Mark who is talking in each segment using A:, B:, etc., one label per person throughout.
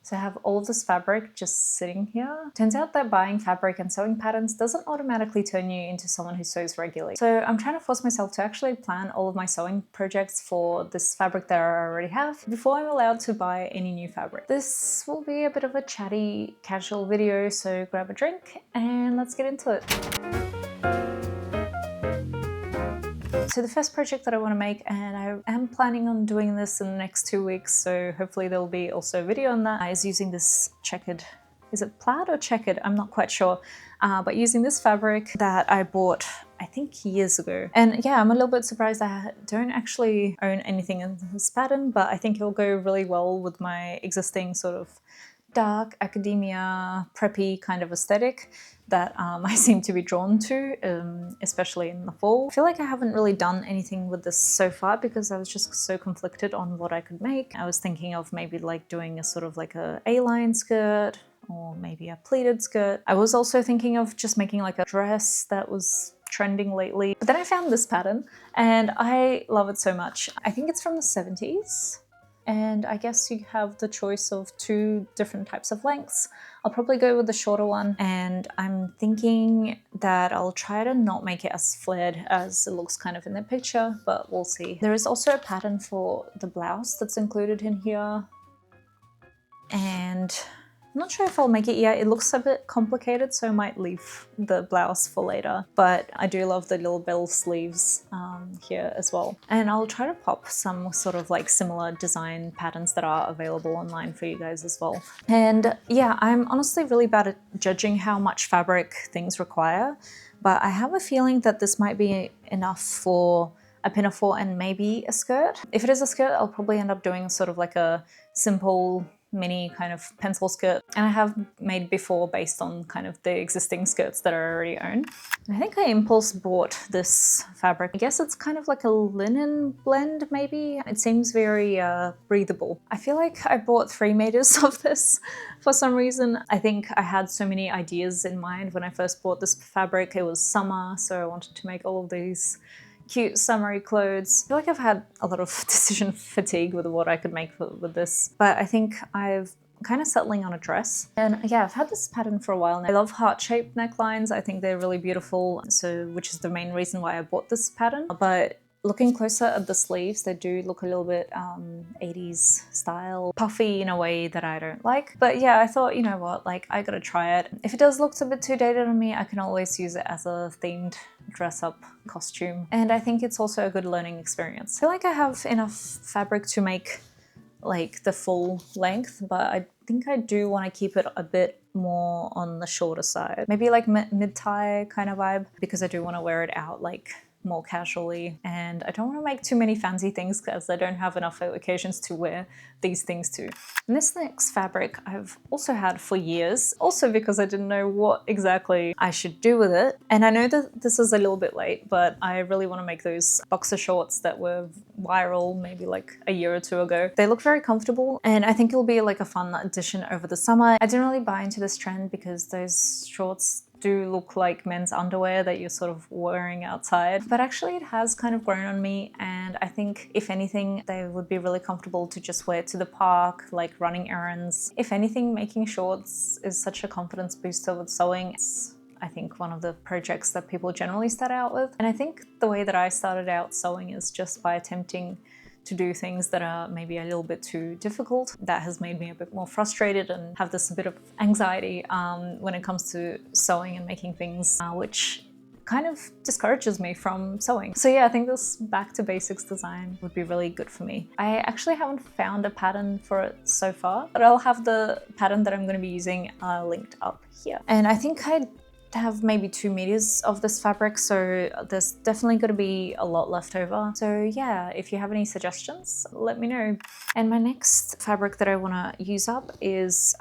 A: So I have all of this fabric just sitting here. Turns out that buying fabric and sewing patterns doesn't automatically turn you into someone who sews regularly. So I'm trying to force myself to actually plan all of my sewing projects for this fabric that I already have before I'm allowed to buy any new fabric. This will be a bit of a chatty, casual video, so grab a drink and let's get into it. So the first project that I want to make, and I am planning on doing this in the next 2 weeks, so hopefully there'll be also a video on that, is using this checkered, is it plaid or checkered? I'm not quite sure. But using this fabric that I bought, I think years ago. And yeah, I'm a little bit surprised I don't actually own anything in this pattern, but I think it'll go really well with my existing sort of dark academia preppy kind of aesthetic that I seem to be drawn to, especially in the fall. I feel like I haven't really done anything with this so far because I was just so conflicted on what I could make. I was thinking of maybe like doing a sort of like a A-line skirt or maybe a pleated skirt. I was also thinking of just making like a dress that was trending lately. But then I found this pattern and I love it so much. I think it's from the 70s. And I guess you have the choice of 2 different types of lengths. I'll probably go with the shorter one, and I'm thinking that I'll try to not make it as flared as it looks kind of in the picture, but we'll see. There is also a pattern for the blouse that's included in here, and I'm not sure if I'll make it yet. It looks a bit complicated, so I might leave the blouse for later. But I do love the little bell sleeves here as well. And I'll try to pop some sort of like similar design patterns that are available online for you guys as well. And yeah, I'm honestly really bad at judging how much fabric things require, but I have a feeling that this might be enough for a pinafore and maybe a skirt. If it is a skirt, I'll probably end up doing sort of like a simple mini kind of pencil skirt, and I have made before based on kind of the existing skirts that I already own. And I think I impulse bought this fabric. I guess it's kind of like a linen blend maybe. It seems very breathable. I feel like I bought 3 meters of this for some reason. I think I had so many ideas in mind when I first bought this fabric. It was summer, so I wanted to make all of these cute summery clothes. I feel like I've had a lot of decision fatigue with what I could make with this, but I think I'm kind of settling on a dress. And yeah, I've had this pattern for a while now. I love heart-shaped necklines. I think they're really beautiful, so which is the main reason why I bought this pattern. But looking closer at the sleeves, they do look a little bit 80s style, puffy in a way that I don't like. But yeah, I thought, you know what, like I gotta try it. If it does look a bit too dated on me, I can always use it as a themed dress up costume. And I think it's also a good learning experience. I feel like I have enough fabric to make like the full length, but I think I do want to keep it a bit more on the shorter side. Maybe like mid-thigh kind of vibe, because I do want to wear it out like more casually, and I don't want to make too many fancy things because I don't have enough occasions to wear these things too. And this next fabric I've also had for years, also because I didn't know what exactly I should do with it. And I know that this is a little bit late, but I really want to make those boxer shorts that were viral maybe like a year or 2 ago. They look very comfortable, and I think it'll be like a fun addition over the summer. I didn't really buy into this trend because those shorts do look like men's underwear that you're sort of wearing outside, but actually it has kind of grown on me, and I think if anything they would be really comfortable to just wear to the park, like running errands. If anything, making shorts is such a confidence booster with sewing. It's, I think, one of the projects that people generally start out with, and I think the way that I started out sewing is just by attempting to do things that are maybe a little bit too difficult. That has made me a bit more frustrated and have this bit of anxiety when it comes to sewing and making things, which kind of discourages me from sewing. So yeah, I think this back to basics design would be really good for me. I actually haven't found a pattern for it so far, but I'll have the pattern that I'm going to be using linked up here. And I think I have maybe 2 meters of this fabric, so there's definitely going to be a lot left over. So yeah, if you have any suggestions, let me know. And my next fabric that I want to use up is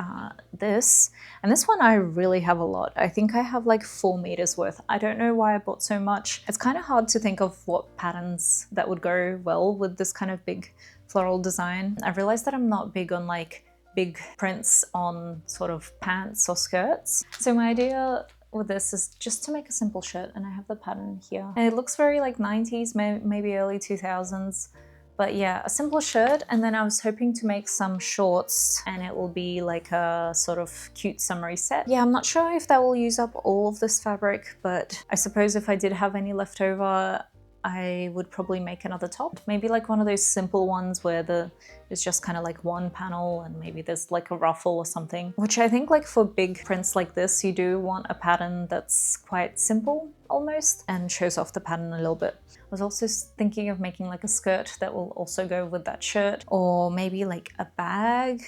A: this. And this one I really have a lot. I think I have like 4 meters worth. I don't know why I bought so much. It's kind of hard to think of what patterns that would go well with this kind of big floral design. I realized that I'm not big on like big prints on sort of pants or skirts. So my idea with this is just to make a simple shirt, and I have the pattern here. And it looks very like 90s, maybe early 2000s. But yeah, a simple shirt, and then I was hoping to make some shorts and it will be like a sort of cute summery set. Yeah, I'm not sure if that will use up all of this fabric, but I suppose if I did have any left over, I would probably make another top. Maybe like one of those simple ones where it's just kind of like one panel and maybe there's like a ruffle or something. Which I think like for big prints like this, you do want a pattern that's quite simple almost and shows off the pattern a little bit. I was also thinking of making like a skirt that will also go with that shirt, or maybe like a bag,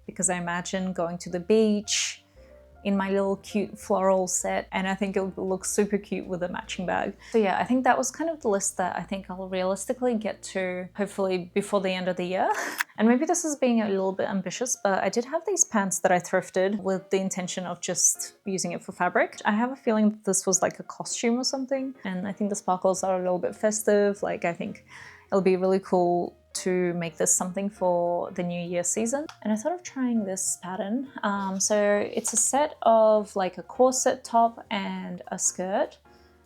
A: because I imagine going to the beach in my little cute floral set, and I think it would look super cute with a matching bag. So yeah, I think that was kind of the list that I think I'll realistically get to hopefully before the end of the year. And maybe this is being a little bit ambitious, but I did have these pants that I thrifted with the intention of just using it for fabric. I have a feeling that this was like a costume or something, and I think the sparkles are a little bit festive. Like, I think it'll be really cool to make this something for the New Year season. And I thought of trying this pattern. So it's a set of like a corset top and a skirt,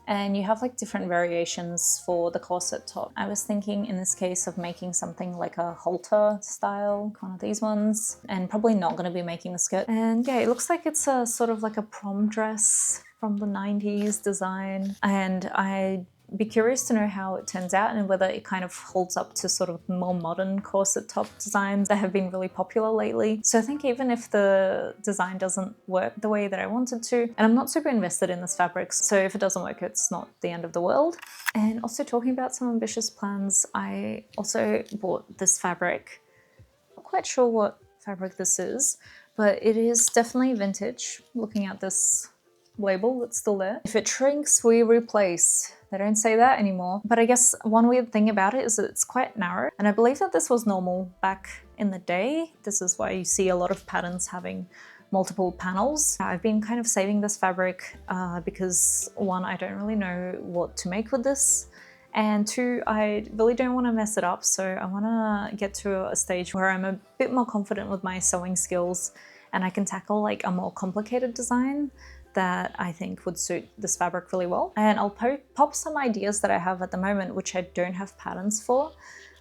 A: and you have like different variations for the corset top. I was thinking in this case of making something like a halter style, one of these ones, and probably not going to be making the skirt. And yeah, it looks like it's a sort of like a prom dress from the 90s design, and I'd be curious to know how it turns out and whether it kind of holds up to sort of more modern corset top designs that have been really popular lately. So I think even if the design doesn't work the way that I wanted to, and I'm not super invested in this fabric, so if it doesn't work, it's not the end of the world. And also talking about some ambitious plans, I also bought this fabric. Not quite sure what fabric this is, but it is definitely vintage. Looking at this label that's still there. If it shrinks, we replace. They don't say that anymore. But I guess one weird thing about it is that it's quite narrow. And I believe that this was normal back in the day. This is why you see a lot of patterns having multiple panels. I've been kind of saving this fabric because one, I don't really know what to make with this. And two, I really don't want to mess it up. So I want to get to a stage where I'm a bit more confident with my sewing skills and I can tackle like a more complicated design that I think would suit this fabric really well. And I'll pop some ideas that I have at the moment, which I don't have patterns for,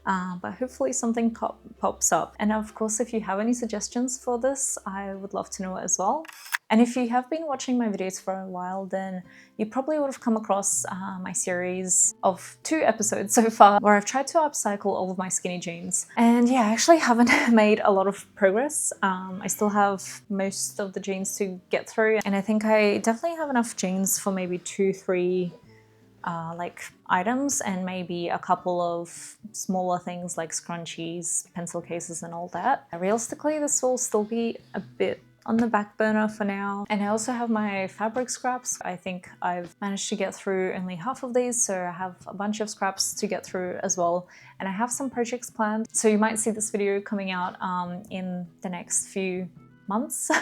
A: but hopefully something pops up. And of course, if you have any suggestions for this, I would love to know it as well. And if you have been watching my videos for a while, then you probably would have come across my series of 2 episodes so far where I've tried to upcycle all of my skinny jeans. And yeah, I actually haven't made a lot of progress. I still have most of the jeans to get through, and I think I definitely have enough jeans for maybe 2-3 like items, and maybe a couple of smaller things like scrunchies, pencil cases and all that. Realistically, this will still be a bit on the back burner for now. And I also have my fabric scraps. I think I've managed to get through only half of these, so I have a bunch of scraps to get through as well. And I have some projects planned, so you might see this video coming out in the next few months,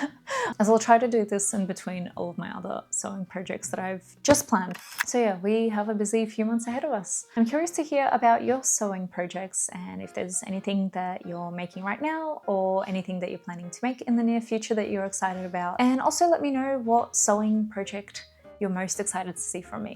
A: as I'll try to do this in between all of my other sewing projects that I've just planned. So yeah, we have a busy few months ahead of us. I'm curious to hear about your sewing projects and if there's anything that you're making right now or anything that you're planning to make in the near future that you're excited about. And also let me know what sewing project you're most excited to see from me.